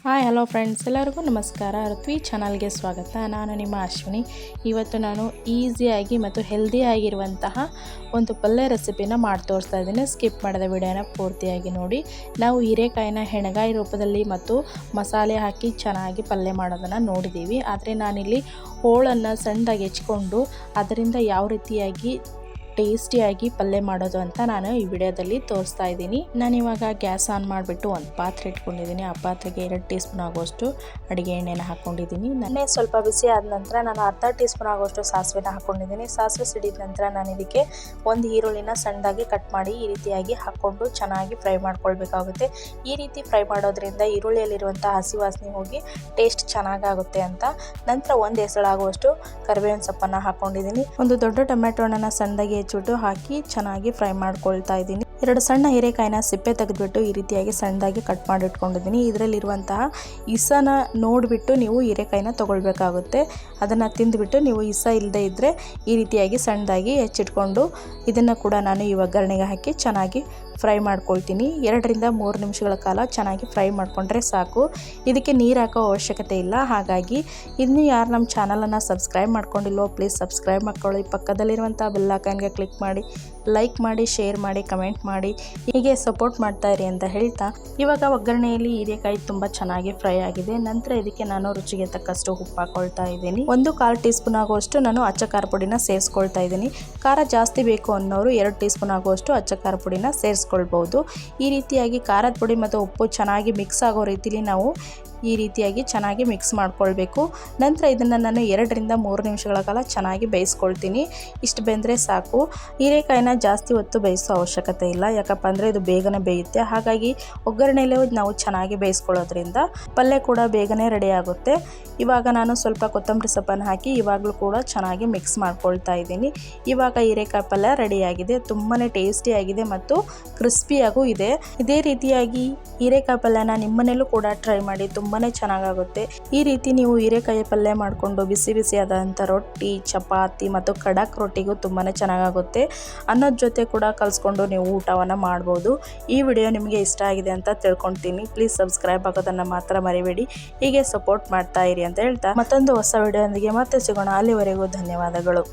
Hi hello friends, ಎಲ್ಲರಿಗೂ ನಮಸ್ಕಾರ. ಋತ್ವಿ ಚಾನಲ್ಗೆ ಸ್ವಾಗತ. ನಾನು ನಿಮ್ಮ ಅಶ್ವಿನಿ. ಇವತ್ತು ನಾನು ಈಸಿಯಾಗಿ ಮತ್ತು ಹೆಲ್ದಿ ಆಗಿರುವಂತಹ ಒಂದು ಪಲ್ಯ ರೆಸಿಪಿನ ಮಾಡಿ ತೋರಿಸ್ತಾ ಇದ್ದೀನಿ. ಸ್ಕಿಪ್ ಮಾಡಿದ ವಿಡಿಯೋನ ಪೂರ್ತಿಯಾಗಿ ನೋಡಿ. ನಾವು ಹೀರೆಕಾಯಿನ ಹೆಣಗಾಯಿ ರೂಪದಲ್ಲಿ ಮತ್ತು ಮಸಾಲೆ ಹಾಕಿ ಚೆನ್ನಾಗಿ ಪಲ್ಯ ಮಾಡೋದನ್ನು ನೋಡಿದ್ದೀವಿ. ಆದರೆ ನಾನಿಲ್ಲಿ ಹೋಳನ್ನು ಸಣ್ಣದಾಗಿ ಹೆಚ್ಕೊಂಡು ಅದರಿಂದ ಯಾವ ರೀತಿಯಾಗಿ ಟೇಸ್ಟಿಯಾಗಿ ಪಲ್ಯ ಮಾಡೋದು ಅಂತ ನಾನು ಈ ವಿಡಿಯೋದಲ್ಲಿ ತೋರಿಸ್ತಾ ಇದ್ದೀನಿ. ನಾನಿವಾಗ ಗ್ಯಾಸ್ ಆನ್ ಮಾಡಿಬಿಟ್ಟು ಒಂದು ಪಾತ್ರೆ ಇಟ್ಕೊಂಡಿದ್ದೀನಿ. ಆ ಪಾತ್ರೆಗೆ 2 ಟೀ ಸ್ಪೂನ್ ಆಗುವಷ್ಟು ಅಡುಗೆ ಎಣ್ಣೆನ ಹಾಕ್ಕೊಂಡಿದ್ದೀನಿ. ಎಣ್ಣೆ ಸ್ವಲ್ಪ ಬಿಸಿ ಆದ ನಂತರ ನಾನು ಅರ್ಧ ಟೀ ಸ್ಪೂನ್ ಆಗುವಷ್ಟು ಸಾಸಿವೆನ ಹಾಕ್ಕೊಂಡಿದ್ದೀನಿ. ಸಾಸಿವೆ ಸಿಡಿದ ನಂತರ ನಾನು ಇದಕ್ಕೆ ಒಂದು ಈರುಳ್ಳಿನ ಸಣ್ಣದಾಗಿ ಕಟ್ ಮಾಡಿ ಈ ರೀತಿಯಾಗಿ ಹಾಕ್ಕೊಂಡು ಚೆನ್ನಾಗಿ ಫ್ರೈ ಮಾಡ್ಕೊಳ್ಬೇಕಾಗುತ್ತೆ. ಈ ರೀತಿ ಫ್ರೈ ಮಾಡೋದ್ರಿಂದ ಈರುಳ್ಳಿಯಲ್ಲಿರುವಂಥ ಹಸಿ ವಾಸನೆ ಹೋಗಿ ಟೇಸ್ಟ್ ಚೆನ್ನಾಗಾಗುತ್ತೆ ಅಂತ. ನಂತರ ಒಂದು ಎಸಳಾಗುವಷ್ಟು ಕರಿಬೇವಿನ ಸೊಪ್ಪನ್ನು ಹಾಕ್ಕೊಂಡಿದ್ದೀನಿ. ಒಂದು ದೊಡ್ಡ ಟೊಮೆಟೊನ ಸಣ್ಣದಾಗಿ ಹೆಚ್ಚಿಬಿಟ್ಟು ಹಾಕಿ ಚೆನ್ನಾಗಿ ಫ್ರೈ ಮಾಡ್ಕೊಳ್ತಾ ಇದ್ದೀನಿ. 2 ಸಣ್ಣ ಹೀರೆಕಾಯಿನ ಸಿಪ್ಪೆ ತೆಗೆದುಬಿಟ್ಟು ಈ ರೀತಿಯಾಗಿ ಸಣ್ಣದಾಗಿ ಕಟ್ ಮಾಡಿ ಇಟ್ಕೊಂಡಿದ್ದೀನಿ. ಇದರಲ್ಲಿರುವಂತಹ ಇಸನ ನೋಡಿಬಿಟ್ಟು ನೀವು ಹೀರೆಕಾಯಿನ ತೊಗೊಳ್ಬೇಕಾಗುತ್ತೆ. ಅದನ್ನು ತಿಂದುಬಿಟ್ಟು ನೀವು ಇಸ ಇಲ್ಲದೆ ಇದ್ದರೆ ಈ ರೀತಿಯಾಗಿ ಸಣ್ಣದಾಗಿ ಹೆಚ್ಚಿಟ್ಕೊಂಡು ಇದನ್ನು ಕೂಡ ನಾನು ಈ ಒಗ್ಗರಣೆಗೆ ಹಾಕಿ ಚೆನ್ನಾಗಿ ಫ್ರೈ ಮಾಡ್ಕೊಳ್ತೀನಿ. 2 ರಿಂದ 3 ನಿಮಿಷಗಳ ಕಾಲ ಚೆನ್ನಾಗಿ ಫ್ರೈ ಮಾಡಿಕೊಂಡ್ರೆ ಸಾಕು. ಇದಕ್ಕೆ ನೀರು ಹಾಕೋ ಅವಶ್ಯಕತೆ ಇಲ್ಲ. ಹಾಗಾಗಿ ಇನ್ನೂ ಯಾರು ನಮ್ಮ ಚಾನಲನ್ನು ಸಬ್ಸ್ಕ್ರೈಬ್ ಮಾಡ್ಕೊಂಡಿಲ್ವೋ ಪ್ಲೀಸ್ ಸಬ್ಸ್ಕ್ರೈಬ್ ಮಾಡ್ಕೊಳ್ಳಿ. ಪಕ್ಕದಲ್ಲಿರುವಂಥ ಬೆಲ್ ಐಕಾನ್ಗೆ ಕ್ಲಿಕ್ ಮಾಡಿ, ಲೈಕ್ ಮಾಡಿ, ಶೇರ್ ಮಾಡಿ, ಕಮೆಂಟ್ ಮಾಡಿ, ಹೀಗೆ ಸಪೋರ್ಟ್ ಮಾಡ್ತಾ ಇರಿ ಅಂತ ಹೇಳ್ತಾ ಇವಾಗ ಒಗ್ಗರಣೆಯಲ್ಲಿ ಹೀರೆಕಾಯಿ ತುಂಬ ಚೆನ್ನಾಗಿ ಫ್ರೈ ಆಗಿದೆ. ನಂತರ ಇದಕ್ಕೆ ನಾನು ರುಚಿಗೆ ತಕ್ಕಷ್ಟು ಉಪ್ಪು ಹಾಕೊಳ್ತಾ ಇದ್ದೀನಿ. 1/4 ಟೀ ಸ್ಪೂನ್ ಆಗುವಷ್ಟು ನಾನು ಅಚ್ಚ ಖಾರ ಪುಡಿನ ಸೇರಿಸ್ಕೊಳ್ತಾ ಇದ್ದೀನಿ. ಖಾರ ಜಾಸ್ತಿ ಬೇಕು ಅನ್ನೋರು 2 ಟೀ ಸ್ಪೂನ್ ಆಗುವಷ್ಟು ಅಚ್ಚ ಖಾರ ಪುಡಿನ ಸೇರಿಸ್ಕೊಳ್ಬೋದು. ಈ ರೀತಿಯಾಗಿ ಖಾರದ ಪುಡಿ ಮತ್ತು ಉಪ್ಪು ಚೆನ್ನಾಗಿ ಮಿಕ್ಸ್ ಆಗೋ ರೀತಿಲಿ ನಾವು ಈ ರೀತಿಯಾಗಿ ಚೆನ್ನಾಗಿ ಮಿಕ್ಸ್ ಮಾಡ್ಕೊಳ್ಬೇಕು. ನಂತರ ಇದನ್ನು ನಾನು 2 ರಿಂದ 3 ನಿಮಿಷಗಳ ಕಾಲ ಚೆನ್ನಾಗಿ ಬೇಯಿಸ್ಕೊಳ್ತೀನಿ. ಇಷ್ಟು ಬೆಂದರೆ ಸಾಕು. ಹೀರೆಕಾಯಿನ ಜಾಸ್ತಿ ಹೊತ್ತು ಬೇಯಿಸೋ ಅವಶ್ಯಕತೆ ಇಲ್ಲ. ಯಾಕಪ್ಪ ಅಂದರೆ ಇದು ಬೇಗನೆ ಬೇಯುತ್ತೆ. ಹಾಗಾಗಿ ಒಗ್ಗರಣೆಯಲ್ಲೇ ನಾವು ಚೆನ್ನಾಗಿ ಬೇಯಿಸ್ಕೊಳ್ಳೋದ್ರಿಂದ ಪಲ್ಯ ಕೂಡ ಬೇಗನೆ ರೆಡಿ ಆಗುತ್ತೆ. ಇವಾಗ ನಾನು ಸ್ವಲ್ಪ ಕೊತ್ತಂಬರಿ ಸೊಪ್ಪನ್ನು ಹಾಕಿ ಇವಾಗಲೂ ಕೂಡ ಚೆನ್ನಾಗಿ ಮಿಕ್ಸ್ ಮಾಡ್ಕೊಳ್ತಾ ಇದ್ದೀನಿ. ಇವಾಗ ಹೀರೆಕಾಯಿ ಪಲ್ಯ ರೆಡಿಯಾಗಿದೆ. ತುಂಬಾ ಟೇಸ್ಟಿಯಾಗಿದೆ ಮತ್ತು ಕ್ರಿಸ್ಪಿಯಾಗೂ ಇದೆ. ಇದೇ ರೀತಿಯಾಗಿ ಹೀರೆಕಾಯಿ ಪಲ್ಯನ ನಿಮ್ಮನೇಲೂ ಕೂಡ ಟ್ರೈ ಮಾಡಿ. ತುಂಬಾ ಚೆನ್ನಾಗಾಗುತ್ತೆ. ಈ ರೀತಿ ನೀವು ಹೀರೆಕಾಯಿ ಪಲ್ಯ ಮಾಡಿಕೊಂಡು ಬಿಸಿ ಬಿಸಿಯಾದಂಥ ರೊಟ್ಟಿ, ಚಪಾತಿ ಮತ್ತು ಖಡಕ್ ರೊಟ್ಟಿಗೂ ತುಂಬಾ ಚೆನ್ನಾಗಾಗುತ್ತೆ. ಅನ್ನದ ಜೊತೆ ಕೂಡ ಕಲಿಸ್ಕೊಂಡು ನೀವು ಊಟವನ್ನು ಮಾಡ್ಬೋದು. ಈ ವಿಡಿಯೋ ನಿಮಗೆ ಇಷ್ಟ ಆಗಿದೆ ಅಂತ ತಿಳ್ಕೊಳ್ತೀನಿ. ಪ್ಲೀಸ್ ಸಬ್ಸ್ಕ್ರೈಬ್ ಆಗೋದನ್ನು ಮಾತ್ರ ಮರಿಬೇಡಿ. ಹೀಗೆ ಸಪೋರ್ಟ್ ಮಾಡ್ತಾ ಇರಿ ಅಂತ ಹೇಳ್ತಾ ಮತ್ತೊಂದು ಹೊಸ ವಿಡಿಯೋದೊಂದಿಗೆ ಮತ್ತೆ ಸಿಗೋಣ. ಅಲ್ಲಿವರೆಗೂ ಧನ್ಯವಾದಗಳು.